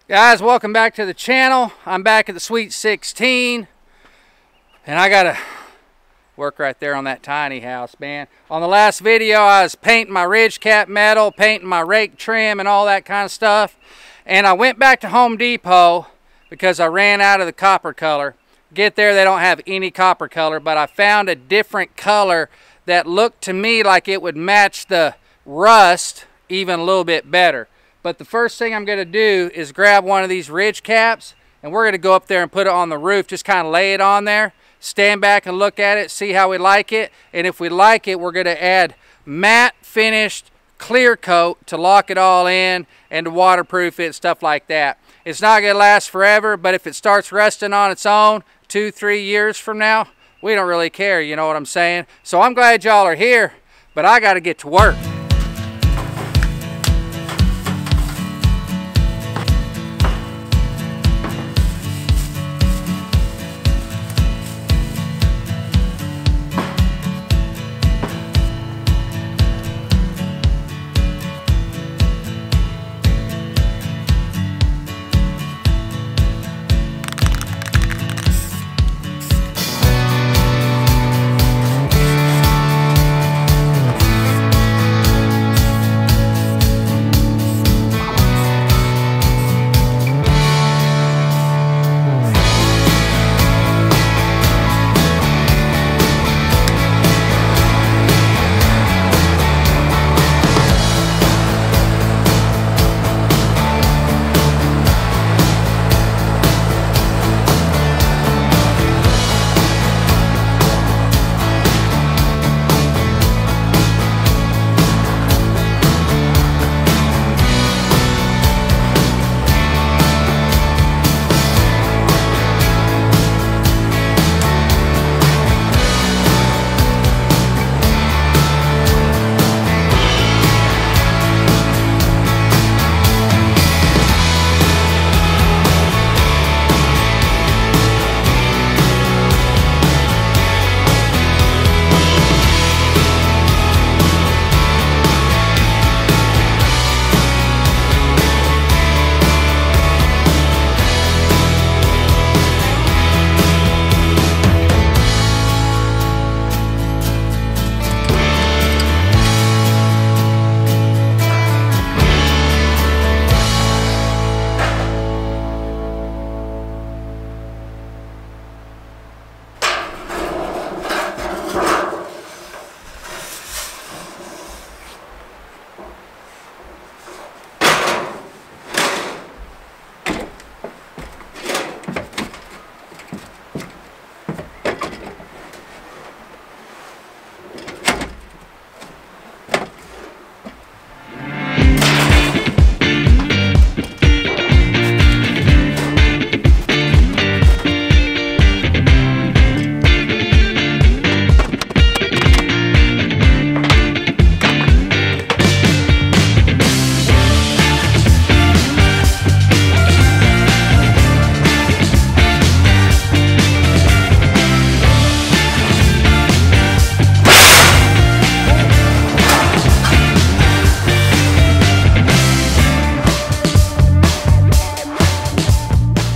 Guys, welcome back to the channel. I'm back at the Sweet 16, and I gotta work right there on that tiny house, man. On the last video, I was painting my ridge cap metal, painting my rake trim and all that kind of stuff, and I went back to Home Depot because I ran out of the copper color. Get there, they don't have any copper color, but I found a different color that looked to me like it would match the rust even a little bit better. But the first thing I'm going to do is grab one of these ridge caps, and we're going to go up there and put it on the roof, just kind of lay it on there, stand back and look at it, see how we like it, and if we like it, we're going to add matte finished clear coat to lock it all in and to waterproof it, stuff like that. It's not going to last forever, but if it starts rusting on its own 2-3 years from now, we don't really care, you know what I'm saying? So I'm glad y'all are here, but I got to get to work.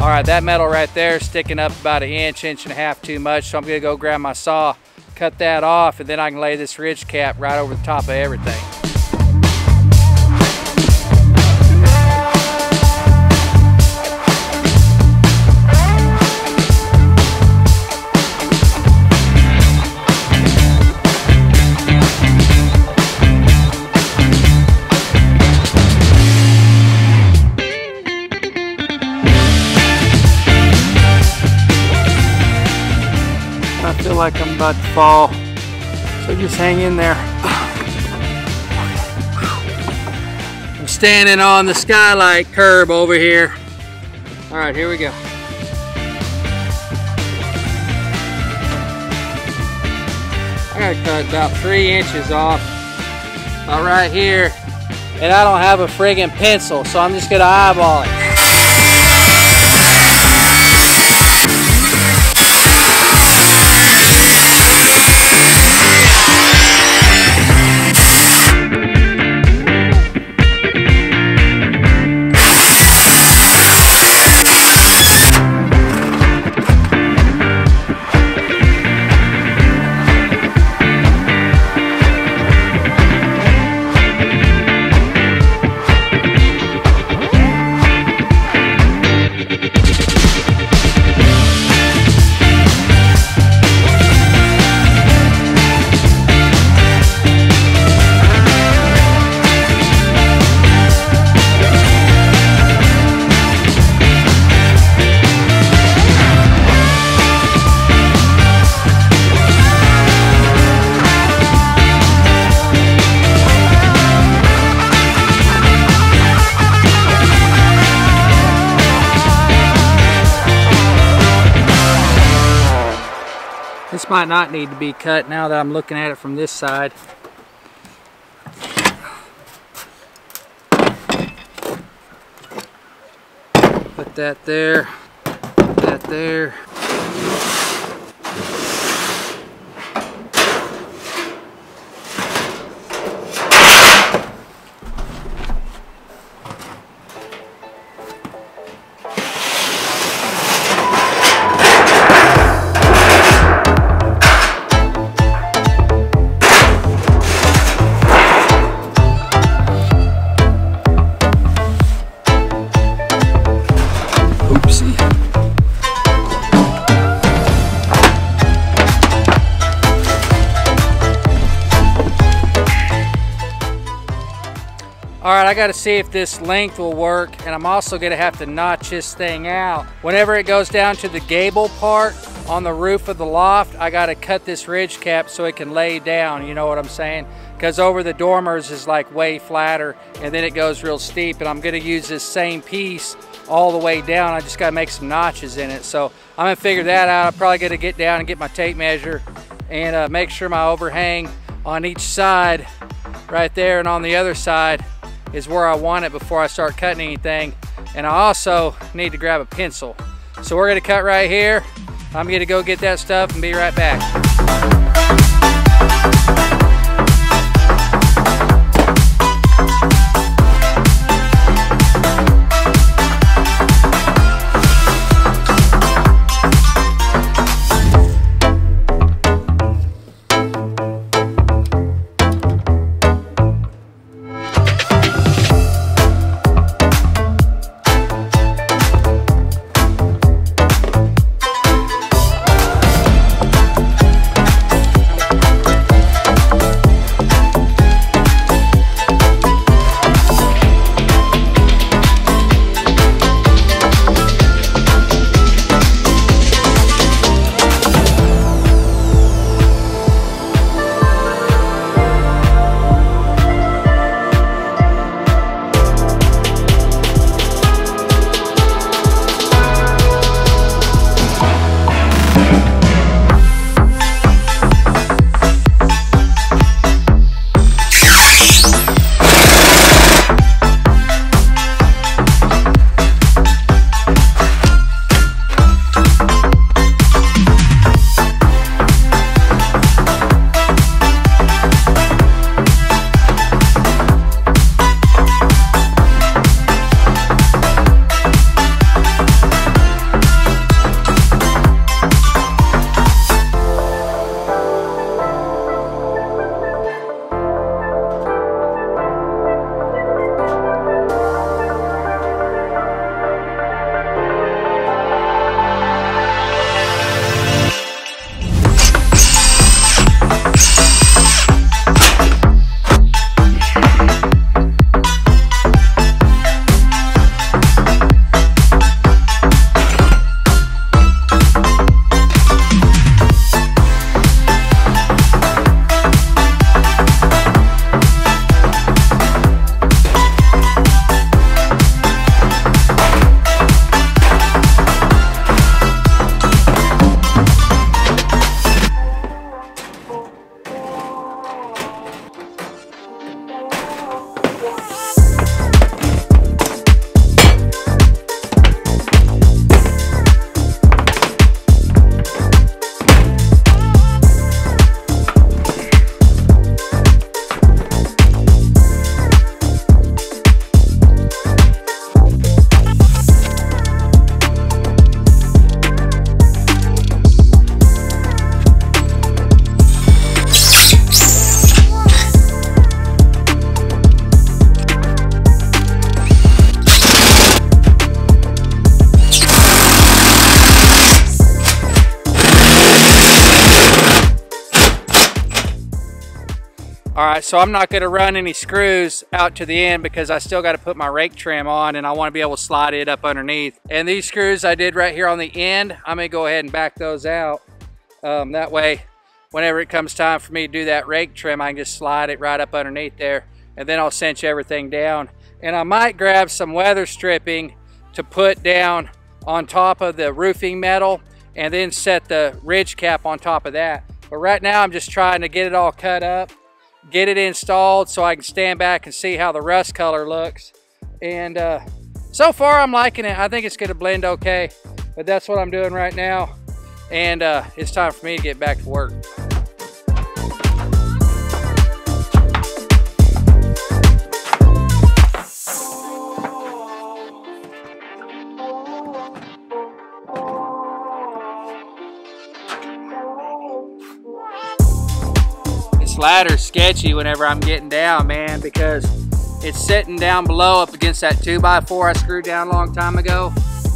Alright, that metal right there is sticking up about 1 inch, 1.5 inches too much, so I'm going to go grab my saw, cut that off, and then I can lay this ridge cap right over the top of everything. I feel like I'm about to fall, so just hang in there. I'm standing on the skylight curb over here. All right, here we go. I gotta cut about 3 inches off right here, and I don't have a friggin' pencil, so I'm just gonna eyeball it. might not need to be cut now that I'm looking at it from this side. Put that there, put that there. Alright, I gotta see if this length will work, and I'm also gonna have to notch this thing out. Whenever it goes down to the gable part on the roof of the loft, I gotta cut this ridge cap so it can lay down, you know what I'm saying? Because over the dormers is like way flatter, and then it goes real steep, and I'm gonna use this same piece all the way down. I just gotta make some notches in it. So I'm gonna figure that out. I'm probably gonna get down and get my tape measure and make sure my overhang on each side right there and on the other side is where I want it before I start cutting anything. And I also need to grab a pencil. So we're gonna cut right here. I'm gonna go get that stuff and be right back. Alright, so I'm not going to run any screws out to the end because I still got to put my rake trim on and I want to be able to slide it up underneath. And these screws I did right here on the end, I'm going to go ahead and back those out. That way, whenever it comes time for me to do that rake trim, I can just slide it right up underneath there, and then I'll cinch everything down. And I might grab some weather stripping to put down on top of the roofing metal and then set the ridge cap on top of that. But right now I'm just trying to get it all cut up, get it installed so I can stand back and see how the rust color looks. And so far I'm liking it. I think it's gonna blend okay, but that's what I'm doing right now. And it's time for me to get back to work. This ladder's sketchy whenever I'm getting down, man, because it's sitting down below up against that 2x4 I screwed down a long time ago,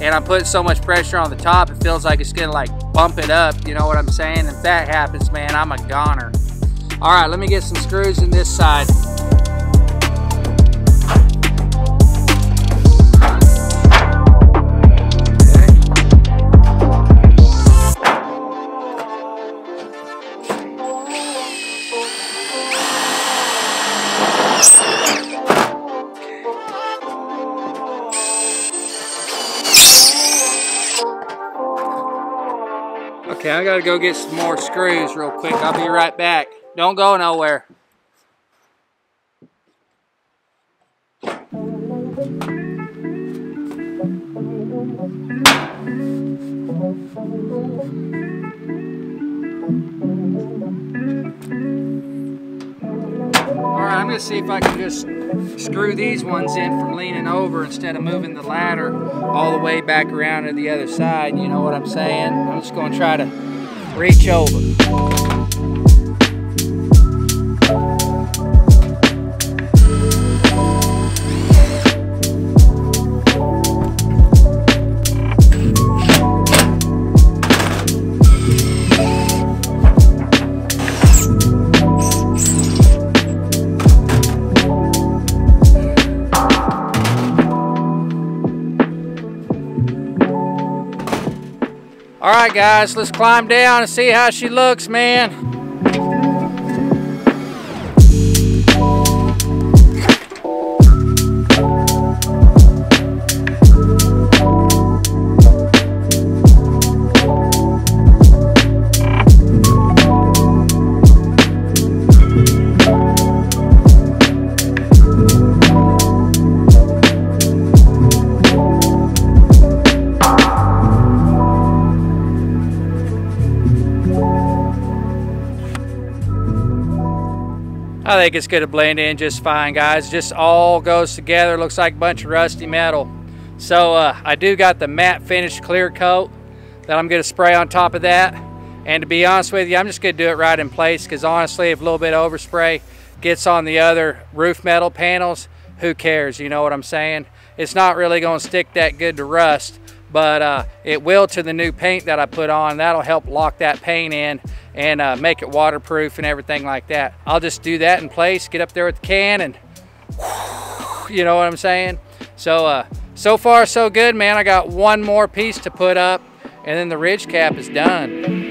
and I'm putting so much pressure on the top it feels like it's gonna like bump it up, you know what I'm saying? If that happens, man, I'm a goner. All right, let me get some screws in this side. Okay, I gotta go get some more screws real quick. I'll be right back. Don't go nowhere. Alright, I'm gonna see if I can just screw these ones in from leaning over instead of moving the ladder all the way back around to the other side, you know what I'm saying? I'm just gonna try to reach over. All right, guys, let's climb down and see how she looks, man. I think it's going to blend in just fine, guys. Just all goes together. Looks like a bunch of rusty metal. So I do got the matte finish clear coat that I'm going to spray on top of that. And to be honest with you, I'm just going to do it right in place, because honestly, if a little bit of overspray gets on the other roof metal panels, who cares? You know what I'm saying? It's not really going to stick that good to rust, but it will to the new paint that I put on. That'll help lock that paint in and make it waterproof and everything like that. I'll just do that in place, get up there with the can, and you know what I'm saying? So so far so good, man. I got one more piece to put up and then the ridge cap is done.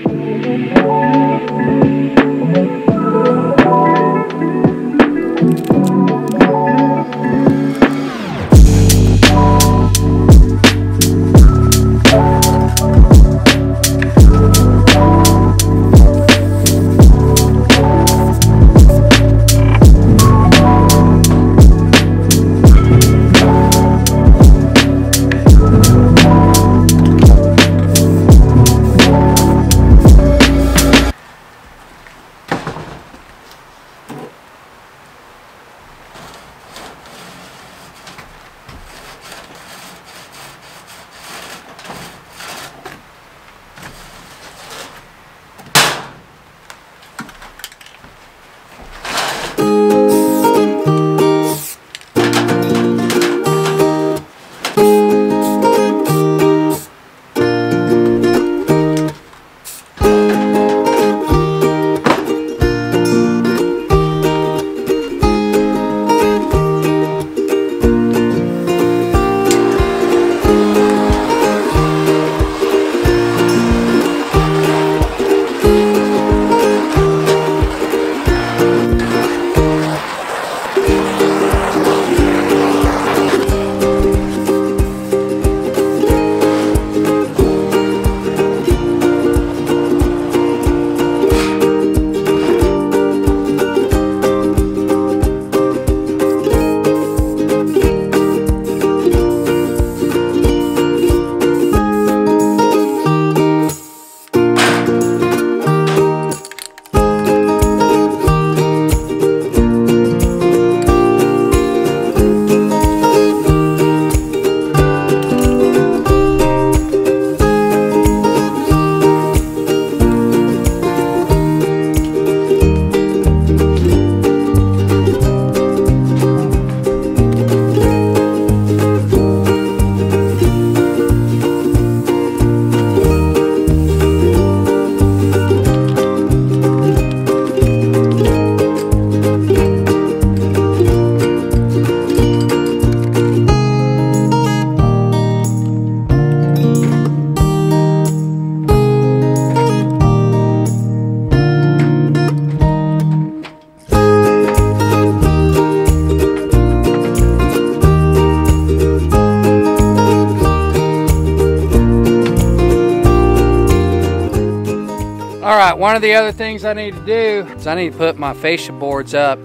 All right, one of the other things I need to do is I need to put my fascia boards up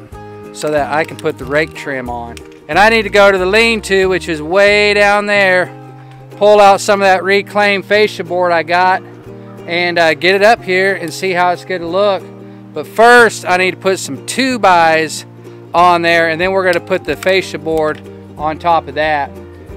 so that I can put the rake trim on. And I need to go to the lean-to, which is way down there, pull out some of that reclaimed fascia board I got, and get it up here and see how it's gonna look. But first, I need to put some 2x on there, and then we're gonna put the fascia board on top of that.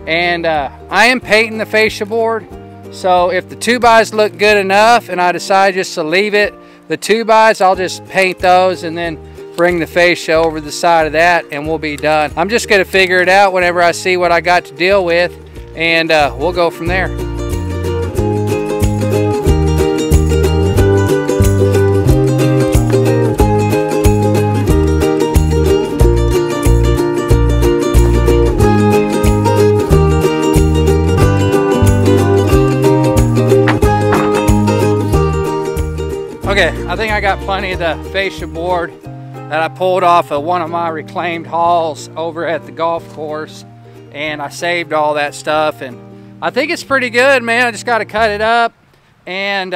And I am painting the fascia board, so if the 2x's look good enough and I decide just to leave it, the 2x's, I'll just paint those and then bring the fascia over the side of that and we'll be done. I'm just gonna figure it out whenever I see what I got to deal with, and we'll go from there. Okay, I think I got plenty of the fascia board that I pulled off of one of my reclaimed hauls over at the golf course, and I saved all that stuff, and I think it's pretty good, man. I just got to cut it up and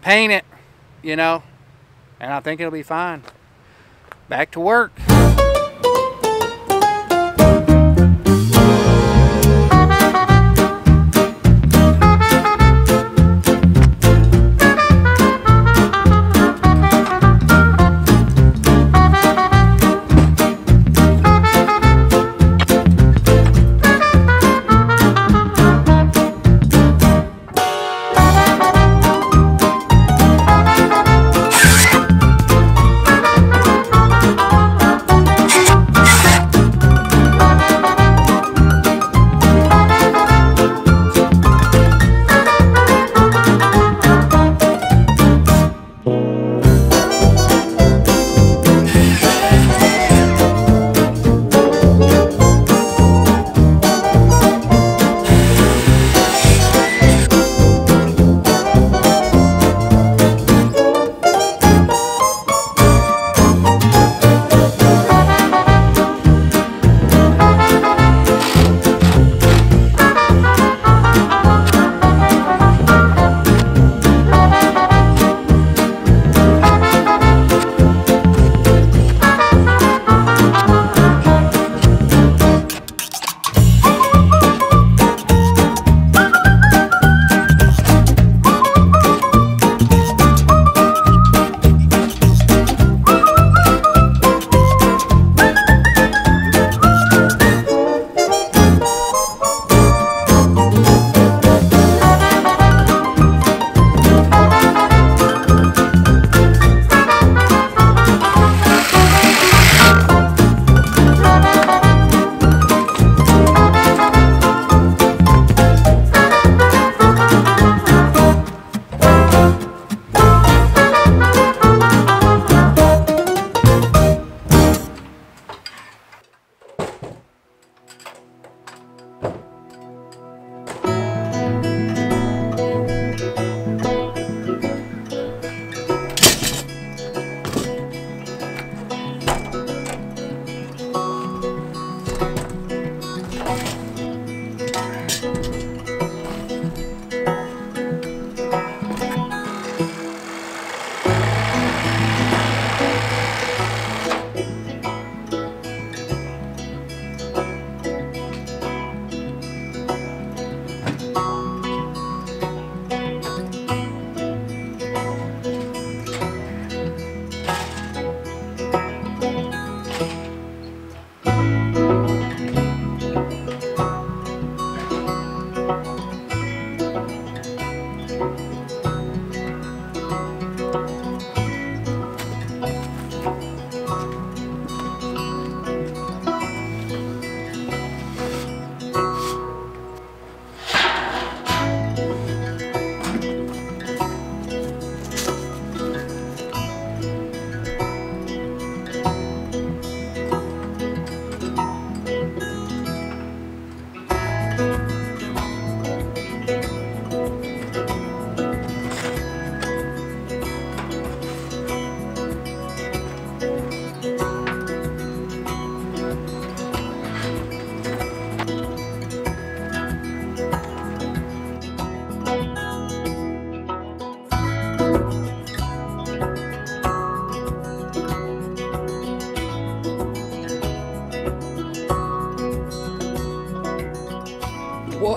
paint it, you know, and I think it'll be fine. Back to work.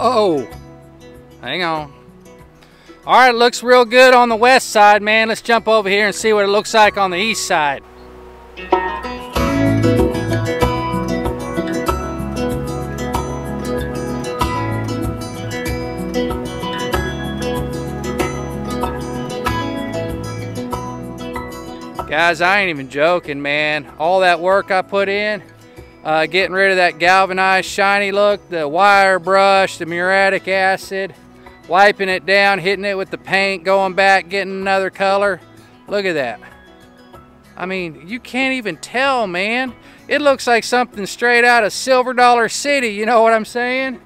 Whoa. Hang on. All right, it looks real good on the west side, man. Let's jump over here and see what it looks like on the east side. Guys, I ain't even joking, man. All that work I put in, getting rid of that galvanized shiny look, the wire brush, the muriatic acid, wiping it down, hitting it with the paint, going back, getting another color. Look at that. I mean, you can't even tell, man. It looks like something straight out of Silver Dollar City, you know what I'm saying?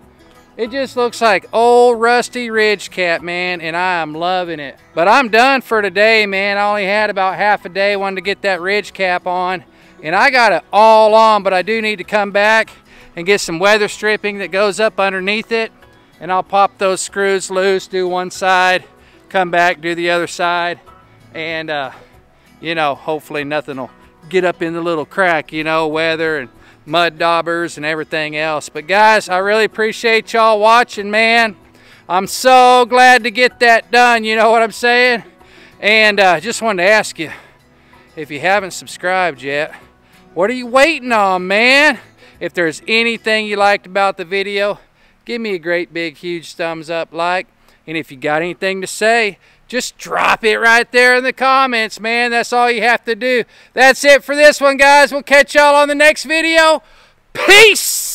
It just looks like old rusty ridge cap, man, and I am loving it. But I'm done for today, man. I only had about half a day, wanted to get that ridge cap on, and I got it all on, but I do need to come back and get some weather stripping that goes up underneath it, and I'll pop those screws loose, do one side, come back, do the other side, and you know, hopefully nothing will get up in the little crack, you know, weather and mud daubers and everything else. But guys, I really appreciate y'all watching, man. I'm so glad to get that done, you know what I'm saying? And just wanted to ask you, if you haven't subscribed yet, what are you waiting on, man? If there's anything you liked about the video, give me a great big huge thumbs up, like, and if you got anything to say, just drop it right there in the comments, man. That's all you have to do. That's it for this one, guys. We'll catch y'all on the next video. Peace!